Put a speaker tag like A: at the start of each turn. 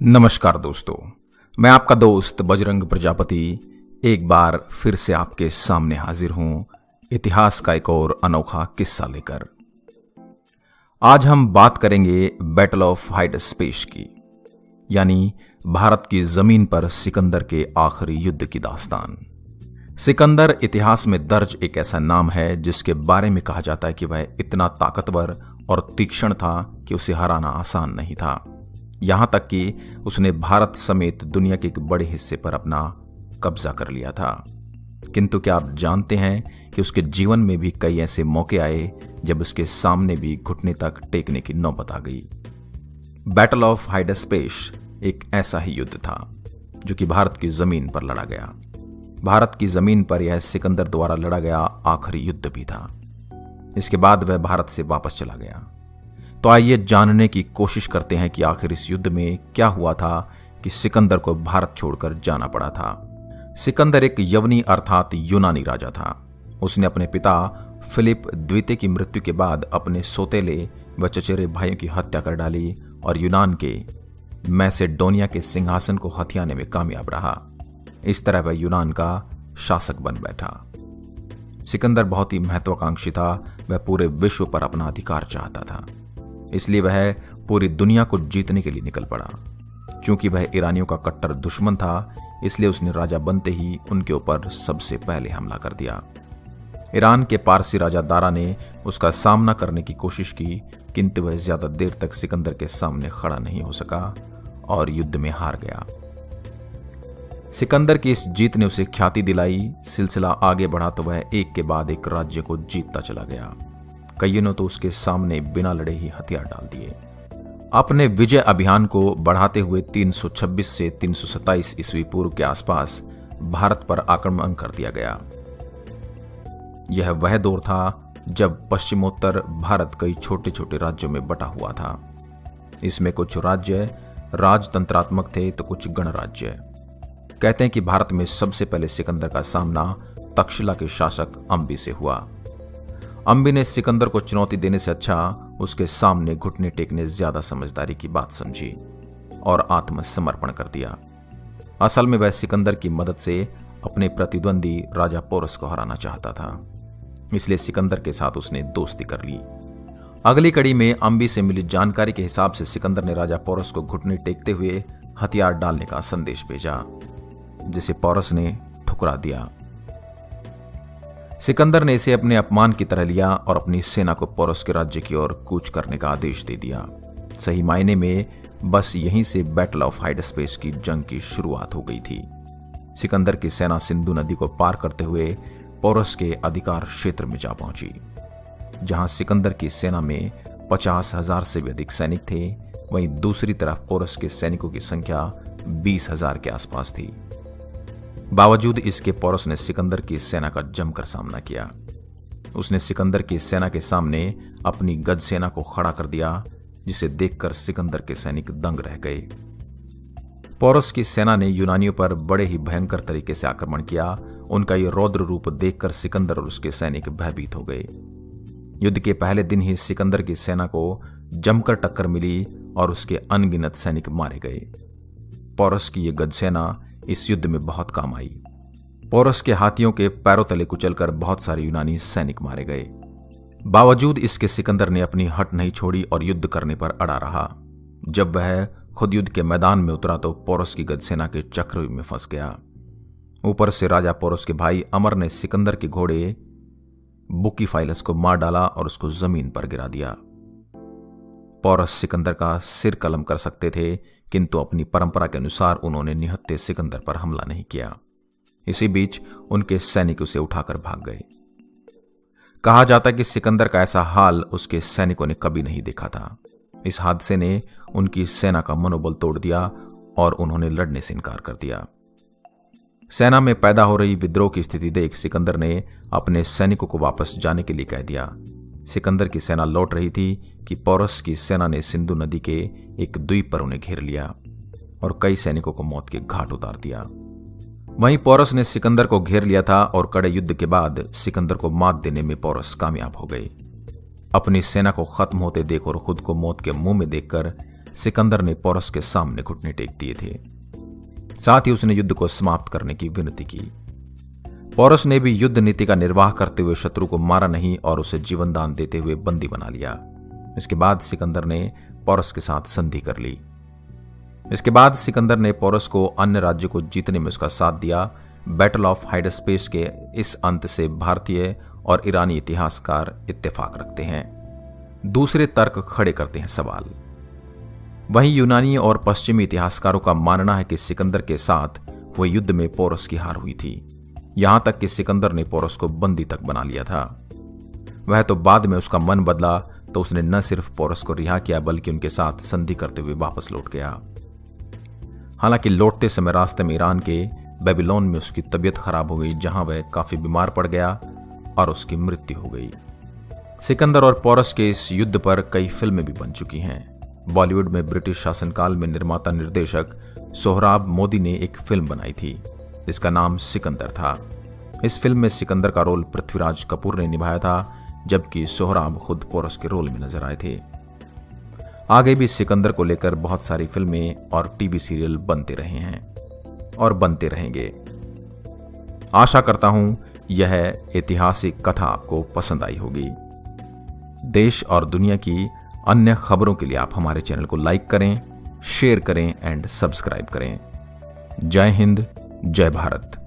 A: नमस्कार दोस्तों, मैं आपका दोस्त बजरंग प्रजापति एक बार फिर से आपके सामने हाजिर हूं इतिहास का एक और अनोखा किस्सा लेकर। आज हम बात करेंगे बैटल ऑफ हाइडेस्पेस की, यानी भारत की जमीन पर सिकंदर के आखिरी युद्ध की दास्तान। सिकंदर इतिहास में दर्ज एक ऐसा नाम है जिसके बारे में कहा जाता है कि वह इतना ताकतवर और तीक्ष्ण था कि उसे हराना आसान नहीं था। यहां तक कि उसने भारत समेत दुनिया के एक बड़े हिस्से पर अपना कब्जा कर लिया था। किंतु क्या आप जानते हैं कि उसके जीवन में भी कई ऐसे मौके आए जब उसके सामने भी घुटने तक टेकने की नौबत आ गई। बैटल ऑफ हाइडेस्पेस एक ऐसा ही युद्ध था जो कि भारत की जमीन पर लड़ा गया। भारत की जमीन पर यह सिकंदर द्वारा लड़ा गया आखिरी युद्ध भी था। इसके बाद वह भारत से वापस चला गया। तो आइए जानने की कोशिश करते हैं कि आखिर इस युद्ध में क्या हुआ था कि सिकंदर को भारत छोड़कर जाना पड़ा था। सिकंदर एक यवनी अर्थात यूनानी राजा था। उसने अपने पिता फिलिप द्वितीय की मृत्यु के बाद अपने सौतेले व चचेरे भाइयों की हत्या कर डाली और यूनान के मैसेडोनिया के सिंहासन को हथियाने में कामयाब रहा। इस तरह वह यूनान का शासक बन बैठा। सिकंदर बहुत ही महत्वाकांक्षी था। वह पूरे विश्व पर अपना अधिकार चाहता था, इसलिए वह पूरी दुनिया को जीतने के लिए निकल पड़ा। चूंकि वह ईरानियों का कट्टर दुश्मन था, इसलिए उसने राजा बनते ही उनके ऊपर सबसे पहले हमला कर दिया। ईरान के पारसी राजा दारा ने उसका सामना करने की कोशिश की, किंतु वह ज्यादा देर तक सिकंदर के सामने खड़ा नहीं हो सका और युद्ध में हार गया। सिकंदर की इस जीत ने उसे ख्याति दिलाई। सिलसिला आगे बढ़ा तो वह एक के बाद एक राज्य को जीतता चला गया। कईयों ने तो उसके सामने बिना लड़े ही हथियार डाल दिए। अपने विजय अभियान को बढ़ाते हुए 326 से 327 ईस्वी पूर्व के आसपास भारत पर आक्रमण कर दिया गया। यह वह दौर था जब पश्चिमोत्तर भारत कई छोटे छोटे राज्यों में बटा हुआ था। इसमें कुछ राज्य राजतंत्रात्मक थे तो कुछ गणराज्य। कहते हैं कि भारत में सबसे पहले सिकंदर का सामना तक्षशिला के शासक अंबी से हुआ। अंबी ने सिकंदर को चुनौती देने से अच्छा उसके सामने घुटने टेकने ज्यादा समझदारी की बात समझी और आत्मसमर्पण कर दिया। असल में वह सिकंदर की मदद से अपने प्रतिद्वंदी राजा पोरस को हराना चाहता था, इसलिए सिकंदर के साथ उसने दोस्ती कर ली। अगली कड़ी में अंबी से मिली जानकारी के हिसाब से सिकंदर ने राजा पोरस को घुटने टेकते हुए हथियार डालने का संदेश भेजा, जिसे पोरस ने ठुकरा दिया। सिकंदर ने इसे अपने अपमान की तरह लिया और अपनी सेना को पोरस के राज्य की ओर कूच करने का आदेश दे दिया। सही मायने में बस यहीं से बैटल ऑफ हाइडेस्पेस की जंग की शुरुआत हो गई थी। सिकंदर की सेना सिंधु नदी को पार करते हुए पोरस के अधिकार क्षेत्र में जा पहुंची। जहां सिकंदर की सेना में 50,000 से भी अधिक सैनिक थे, वहीं दूसरी तरफ पोरस के सैनिकों की संख्या 20,000 के आसपास थी। बावजूद इसके पोरस ने सिकंदर की सेना का जमकर सामना किया। उसने सिकंदर की सेना के सामने अपनी गज सेना को खड़ा कर दिया, जिसे देखकर सिकंदर के सैनिक दंग रह गए। पोरस की सेना ने यूनानियों पर बड़े ही भयंकर तरीके से आक्रमण किया। उनका यह रौद्र रूप देखकर सिकंदर और उसके सैनिक भयभीत हो गए। युद्ध के पहले दिन ही सिकंदर की सेना को जमकर टक्कर मिली और उसके अनगिनत सैनिक मारे गए। पोरस की यह गज सेना इस युद्ध में बहुत काम आई। पोरस के हाथियों के पैरों तले कुचलकर बहुत सारे यूनानी सैनिक मारे गए। बावजूद इसके सिकंदर ने अपनी हट नहीं छोड़ी और युद्ध करने पर अड़ा रहा। जब वह खुद युद्ध के मैदान में उतरा तो पोरस की गज सेना के चक्रव्यूह में फंस गया। ऊपर से राजा पोरस के भाई अमर ने सिकंदर के घोड़े बुकीफाइलस को मार डाला और उसको जमीन पर गिरा दिया। पोरस सिकंदर का सिर कलम कर सकते थे, किंतु अपनी परंपरा के अनुसार उन्होंने निहत्थे सिकंदर पर हमला नहीं किया। इसी बीच उनके सैनिक उसे उठाकर भाग गए। कहा जाता है कि सिकंदर का ऐसा हाल उसके सैनिकों ने कभी नहीं देखा था। इस हादसे ने उनकी सेना का मनोबल तोड़ दिया और उन्होंने लड़ने से इनकार कर दिया। सेना में पैदा हो रही विद्रोह की स्थिति देख सिकंदर ने अपने सैनिकों को वापस जाने के लिए कह दिया। सिकंदर की सेना लौट रही थी कि पोरस की सेना ने सिंधु नदी के एक द्वीप पर उन्हें घेर लिया और कई सैनिकों को मौत के घाट उतार दिया। वहीं पोरस ने सिकंदर को घेर लिया था और कड़े युद्ध के बाद सिकंदर को मात देने में पोरस कामयाब हो गए। अपनी सेना को खत्म होते देख और खुद को मौत के मुंह में देखकर सिकंदर ने पोरस के सामने घुटने टेक दिए थे। साथ ही उसने युद्ध को समाप्त करने की विनती की। पोरस ने भी युद्ध नीति का निर्वाह करते हुए शत्रु को मारा नहीं और उसे जीवन दान देते हुए बंदी बना लिया। इसके बाद सिकंदर ने पोरस के साथ संधि कर ली। इसके बाद सिकंदर ने पोरस को अन्य राज्य को जीतने में उसका साथ दिया। बैटल ऑफ हाइडेस्पेस के इस अंत से भारतीय और ईरानी इतिहासकार इत्तेफाक रखते हैं। दूसरे तर्क खड़े करते हैं सवाल। वहीं यूनानी और पश्चिमी इतिहासकारों का मानना है कि सिकंदर के साथ हुए युद्ध में पोरस की हार हुई थी। यहां तक कि सिकंदर ने पोरस को बंदी तक बना लिया था। वह तो बाद में उसका मन बदला तो उसने न सिर्फ पोरस को रिहा किया बल्कि उनके साथ संधि करते हुए वापस लौट गया। हालांकि लौटते समय रास्ते में ईरान के बेबीलोन में उसकी तबीयत खराब हो गई, जहां वह काफी बीमार पड़ गया और उसकी मृत्यु हो गई। सिकंदर और पोरस के इस युद्ध पर कई फिल्में भी बन चुकी हैं। बॉलीवुड में ब्रिटिश शासनकाल में निर्माता निर्देशक सोहराब मोदी ने एक फिल्म बनाई थी जिसका नाम सिकंदर था। इस फिल्म में सिकंदर का रोल पृथ्वीराज कपूर ने निभाया था, जबकि सोहराब खुद पोरस के रोल में नजर आए थे। आगे भी सिकंदर को लेकर बहुत सारी फिल्में और टीवी सीरियल बनते रहे हैं और बनते रहेंगे। आशा करता हूं यह ऐतिहासिक कथा आपको पसंद आई होगी। देश और दुनिया की अन्य खबरों के लिए आप हमारे चैनल को लाइक करें, शेयर करें एंड सब्सक्राइब करें। जय हिंद, जय भारत।